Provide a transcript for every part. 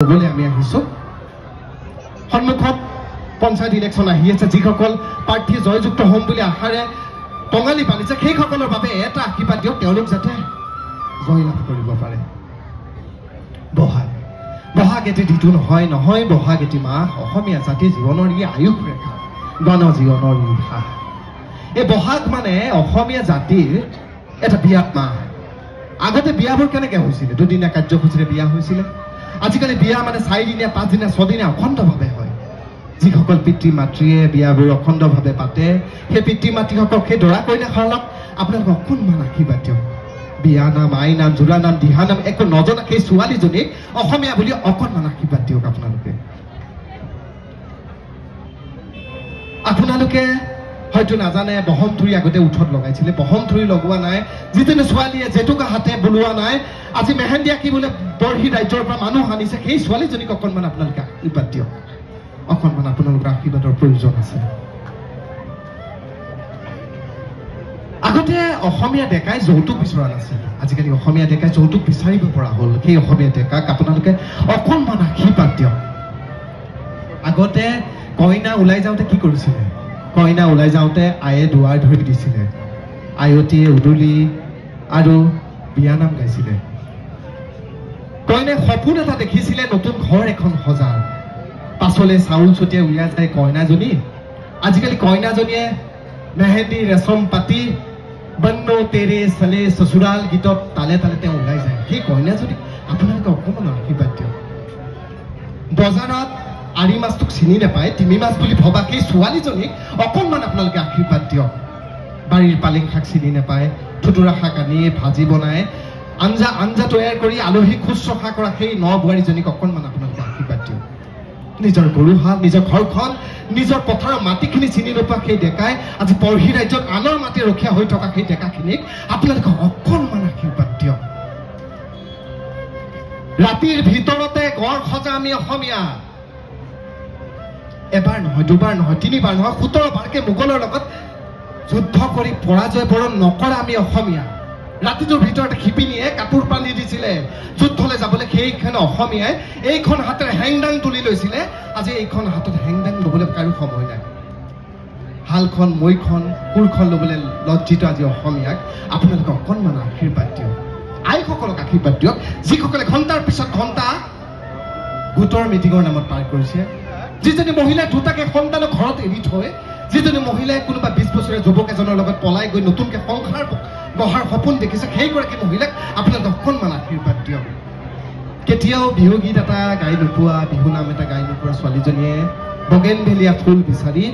বলে আমি আহিছো সন্মুখত পঞ্চায়ত ইলেকশন আহি আছে যিসকল প্ৰাৰ্থী জয়যুক্ত হ'ম বুলি আশাৰে টঙালি পালিছে সেইসকলৰ বাবে এটা আশীৰ্বাদ দিয়ক তেওঁলোক যাতে জয়লাভ কৰিব পাৰে বহাগ এটি ঋতু নহয় বহাগ এটি মাহ অসমীয়া জাতিৰ জীৱনৰ ই আয়ুস ৰেখা গণ জীৱনৰ ইতিহাস এই বহাগ মানে অসমীয়া জাতিৰ এটা বিয়াত মাহ আগতে বিয়াবোৰ কেনেকৈ হৈছিলে দুদিনীয়া কাৰ্যসূচীৰে বিয়া হৈছিলে আজিকালি বিয়া মানে 4 দিনীয়া 5 দিনীয়া 6 দিনীয়া অখণ্ডভাৱে হয় যিসকল পিতৃ মাতৃয়ে বিয়াবোৰ অখণ্ডভাৱে পাতে সেই পিতৃ মাতৃসকলক সেই দৰা কইনাসকলক আপোনালোকে অকণমান আশীৰ্বাদ দিয়ক বিয়া নাম আই নাম জোৰা নাম দিহা নাম একো নজনা সেই ছোৱালীজনীক অসমীয়া বুলি অকণমান আশীৰ্বাদ দিয়ক আপোনালোকে হয়তো নাজানে বহম থুৰি আগতে উঠত লগাইছিলে বহম থুৰি লগোৱা নাই যিজনী ছোৱালীয়ে জেতুকা হাতে বুলোৱা নাই আজি মেহেন্দি আঁকি বোলে বৰহি ৰাজ্যৰ পৰা মানুহ আনিছে সেই ছোৱালীজনীক অকণমান আপোনালোকে আশীৰ্বাদ দিয়ক অকণমান আপোনালোকৰ আশীৰ্বাদৰ প্ৰয়োজন আছে আগতে অসমীয়া ডেকাই যৌতুক বিচৰা নাছিল আজিকালি অসমীয়া ডেকাই যৌতুক বিচাৰিব পৰা হ'ল সেই অসমীয়া ডেকাক আপোনালোকে অকণমান আশীৰ্বাদ দিয়ক আগতে কইনা ওলাই যাওঁতে কি কৰিছিলে কইনা ওলাই যাওঁতে আয়ে দুৱাৰ ধৰি দিছিলে আয়তীয়ে উদুলি আৰু বিয়ানাম গাইছিলে কইনাই সপোন এটা দেখিছিলে নতুন ঘৰ এখন সজাৰ পাছলে চাউল ছটিয়াই উলিয়াই যায় কইনাজনী আজিকালি কইনাজনীয়ে মেহেন্দি ৰেচম পাতি বন্নো তেৰে চলে সসুৰাল গীতত তালে তালে তেওঁ ওলাই যায় সেই কইনাজনীক আপোনালোকে অকণমান আশীৰ্বাদ দিয়ক বজাৰত আৰি মাছটোক চিনি নাপায় তিমি মাছ বুলি ভবা সেই ছোৱালীজনীক অকণমান আপোনালোকে আশীৰ্বাদ দিয়ক বাৰীৰ পালেং শাক চিনি নাপায় থুতুৰা শাক আনি ভাজি বনাই আঞ্জা তৈয়াৰ কৰি আলহীক শুশ্ৰূষা কৰা সেই ন বোৱাৰীজনীক অকণমান আপোনালোকে আশীৰ্বাদ দিয়ক নিজৰ গৰুহাল নিজৰ ঘৰখন নিজৰ পথাৰৰ মাটিখিনি চিনি নোপোৱা সেই ডেকাই আজি বৰহি ৰাজ্যত আনৰ মাটি ৰখীয়া হৈ থকা সেই ডেকাখিনিক আপোনালোকে অকণমান আশীৰ্বাদ দিয়ক ৰাতিৰ ভিতৰতে গড় সজা আমি অসমীয়া এবাৰ নহয় দুবাৰ নহয় তিনিবাৰ নহয় 17 বাৰকে মোগলৰ লগত যুদ্ধ কৰি পৰাজয় বৰণ নকৰা আমি অসমীয়া ৰাতিটোৰ ভিতৰতে শিপিনীয়ে কাপোৰ পানি দিছিলে যুদ্ধলৈ যাবলৈ সেইখন অসমীয়াই এইখন হাতেৰে হেংদাং তুলি লৈছিলে আজি এইখন হাতত হেংদাং ল'বলৈ কাৰো সময় নাই হালখন মৈখন কোৰখন ল'বলৈ লজ্জিত আজি অসমীয়াক আপোনালোকে অকণমান আশীৰ্বাদ দিয়ক আইসকলক আশীৰ্বাদ দিয়ক যিসকলে ঘণ্টাৰ পিছত ঘণ্টা গোটৰ মিটিঙৰ নামত পাৰ কৰিছে যিজনী মহিলাই দুটাকে সন্তানক ঘৰত এৰি থৈ যিজনী মহিলাই কোনোবা 20 বছৰীয়া যুৱক এজনৰ লগত পলাই গৈ নতুনকৈ সংসাৰ গঢ়াৰ সপোন দেখিছে সেইগৰাকী মহিলাক আপোনালোকে অকণমান আশীৰ্বাদ দিয়ক কেতিয়াও বিহু গীত এটা গাই নোপোৱা বিহু নাম এটা গাই নোপোৱা ছোৱালীজনীয়ে বগেনভেলিয়া ফুল বিচাৰি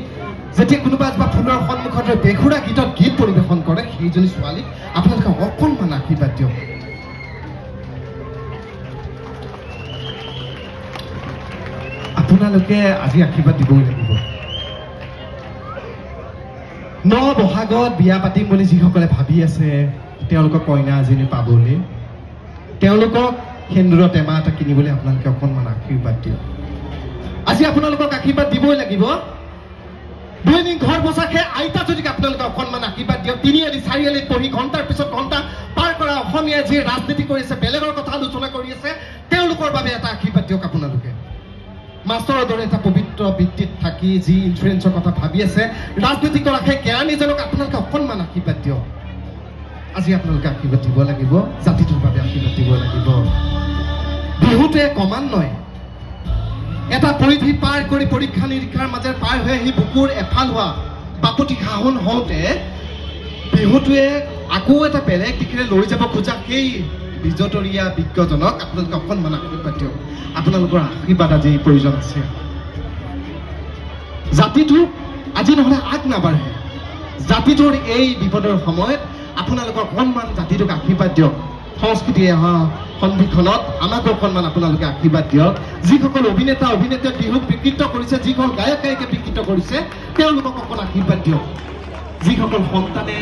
যেতিয়া কোনোবা এজোপা ফুলৰ সন্মুখত বেঘুৰা গীতত গীত পৰিৱেশন কৰে সেইজনী ছোৱালীক আপোনালোকে অকণমান আশীৰ্বাদ দিয়ক আপোনালোকে আজি আশীৰ্বাদ দিবই লাগিব ন বহাগত বিয়া পাতিম বুলি যিসকলে ভাবি আছে তেওঁলোকক কইনা এজনী পাবলৈ তেওঁলোকক সেন্দুৰৰ টেমা এটা কিনিবলৈ আপোনালোকে অকণমান আশীৰ্বাদ দিয়ক আজি আপোনালোকক আশীৰ্বাদ দিবই লাগিব দৈনিক ঘৰ বচা সেই আইতাজনীক আপোনালোকে অকণমান আশীৰ্বাদ দিয়ক 3 আলি 4 আলিত পঢ়ি ঘণ্টাৰ পিছত ঘণ্টা পাৰ কৰা অসমীয়াই যি ৰাজনীতি কৰিছে বেলেগৰ কথা আলোচনা কৰি আছে তেওঁলোকৰ বাবে এটা আশীৰ্বাদ দিয়ক আপোনালোকে মাষ্টৰৰ দৰে এটা পবিত্ৰ বৃত্তিত থাকি যি ইঞ্চুৰেঞ্চৰ কথা ভাবি আছে ৰাজনীতি কৰা সেই কেৰাণীজনক আপোনালোকে অকণমান আশীৰ্বাদ দিয়ক আজি আপোনালোকে আশীৰ্বাদ দিব লাগিব জাতিটোৰ বাবে আশীৰ্বাদ দিব লাগিব বিহুটোৱে ক্ৰমান্বয়ে এটা পৰিধি পাৰ কৰি পৰীক্ষা নিৰীক্ষাৰ মাজেৰে পাৰ হৈ আহি বুকুৰ এফাল হোৱা বাপতি সাহোন হওঁতে বিহুটোৱে আকৌ এটা বেলেগ দিশেৰে লৈ যাব খোজা সেই বিজতৰীয়া বিজ্ঞজনক আপোনালোকে অকণমান আশীৰ্বাদ দিয়ক আপোনালোকৰ আশীৰ্বাদ আজি প্ৰয়োজন আছে জাতিটো আজি নহ'লে আগ নাবাঢ়ে জাতিটোৰ এই বিপদৰ সময়ত আপোনালোকৰ অকণমান জাতিটোক আশীৰ্বাদ দিয়ক সংস্কৃতিয়ে অহা সন্ধিখনত আমাক অকণমান আপোনালোকে আশীৰ্বাদ দিয়ক যিসকল অভিনেতা অভিনেত্ৰীয়ে বিহুক বিকৃত কৰিছে যিসকল গায়ক গায়িকাই বিকৃত কৰিছে তেওঁলোকক অকণ আশীৰ্বাদ দিয়ক যিসকল সন্তানে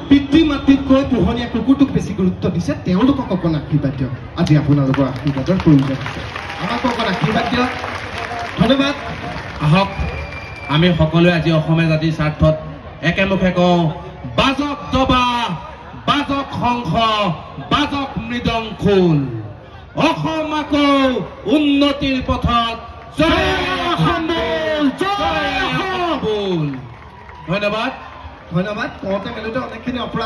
পিতৃ মাতৃতকৈ পোহনীয়া কুকুৰটোক বেছি গুৰুত্ব দিছে তেওঁলোকক অকণ আশীৰ্বাদ দিয়ক আজি আপোনালোকৰ আশীৰ্বাদৰ প্ৰয়োজন আছে আমাক অকণ আশীৰ্বাদ দিয়ক ধন্যবাদ আহক আমি সকলোৱে আজি অসমীয়া জাতিৰ স্বাৰ্থত একেমুখে কওঁ বাজক দবা বাজক শংখ বাজক মৃদং খোল অসম আকৌ উন্নতিৰ পথত জয় অসম বল, জয় অসম। ধন্যবাদ। ধন্যবাদ। কওঁতে মেলোতে অনেকখিনি অপৰাধ